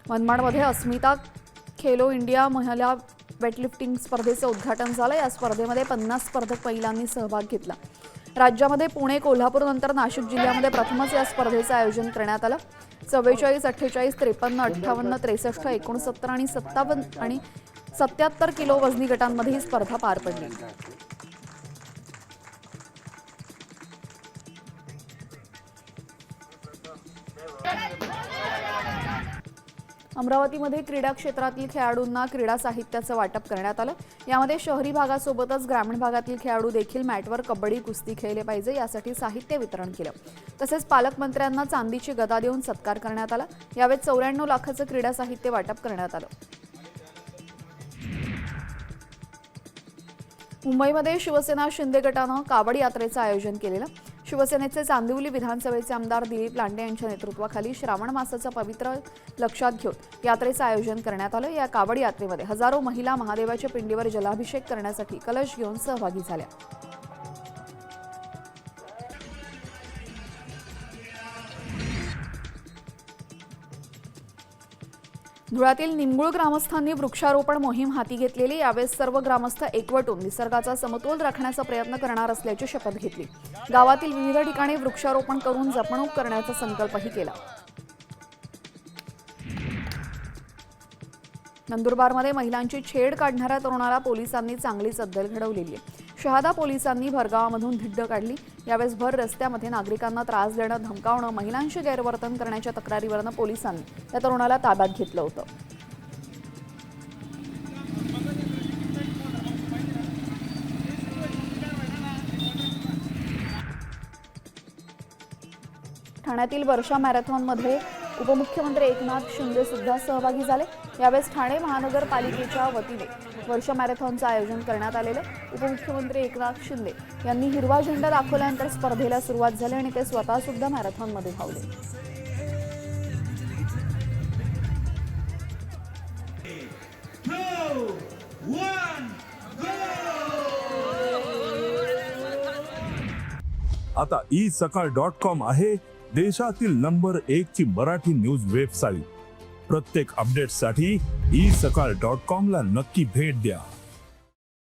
मनमाडमध्ये अस्मिता Khelo India महिला weightlifting स्पर्धेचं उद्घाटन झालं। या स्पर्धेमध्ये 50 स्पर्धक महिलांनी सहभाग घेतला। राज्यामध्ये पुणे, कोल्हापूर नंतर नाशिक जिल्ह्यामध्ये प्रथमच या स्पर्धेचं आयोजन करण्यात आलं। 44, 48, 53, 58, 63, 69 आणि 57 आणि 77 किलो वजनी गटांमध्ये ही स्पर्धा पार पडली। अमरावतीमध्ये क्रीडा क्षेत्रातील खेळाडूंना क्रीडा साहित्याचं वाटप करण्यात आलं। यामध्ये शहरी भागासोबतच ग्रामीण भागातील खेळाडू देखील मॅटवर कबड्डी, कुस्ती खेळले पाहिजे यासाठी साहित्य वितरण केलं। तसेच पालकमंत्र्यांना चांदीची गदा देऊन सत्कार करण्यात आला। यावेळी 94 लाखाचं क्रीडा साहित्य वाटप करण्यात आलं। मुंबईमध्ये शिवसेना शिंदे गटानं कावड यात्रेचं आयोजन केलेलं। शिवसेनेचे चांदिवली विधानसभेचे आमदार दिलीप लांडे यांच्या नेतृत्वाखाली श्रावण मासाचं पवित्र लक्षात घेऊन यात्रेचं आयोजन करण्यात आलं। या कावड यात्रेमध्ये हजारो महिला महादेवाच्या पिंडीवर जलाभिषेक करण्यासाठी कलश घेऊन सहभागी झाल्या। धुळ्यातील निंबूळ ग्रामस्थांनी वृक्षारोपण मोहीम हाती घेतलेली। यावेळेस सर्व ग्रामस्थ एकवटून निसर्गाचा समतोल राखण्याचा प्रयत्न करणार असल्याची शपथ घेतली। गावातील विविध ठिकाणी वृक्षारोपण करून जपणूक करण्याचा संकल्पही केला। नंदुरबारमध्ये महिलांची छेड काढणाऱ्या तरुणाला पोलिसांनी चांगलीच अद्दल घडवलेली आहे। शहादा पोलिसांनी भरगावामधून धिड्ड काढली। यावेळेस भर रस्त्यामध्ये नागरिकांना त्रास देणं, धमकावणं, महिलांशी गैरवर्तन करण्याच्या तक्रारीवरून पोलिसांनी त्या तरुणाला ताब्यात घेतलं होतं। ठाण्यातील वर्षा मॅरेथॉनमध्ये उपमुख्यमंत्री एकनाथ शिंदे सुद्धा सहभागी झाले। यावेळेस ठाणे महानगरपालिकेच्या वतीने वर्षा मॅरेथॉनचं आयोजन करण्यात आलेलं। उपमुख्यमंत्री एकनाथ शिंदे यांनी हिरवा झेंडा दाखवल्यानंतर स्पर्धेला सुरुवात झाली आणि ते स्वतः सुद्धा मॅरेथॉनमध्ये धावले। आता isakal.com आहे देशातील नंबर 1 ची मराठी न्यूज वेबसाईट। प्रत्येक अपडेटसाठी isakal.com ला नक्की भेट द्या।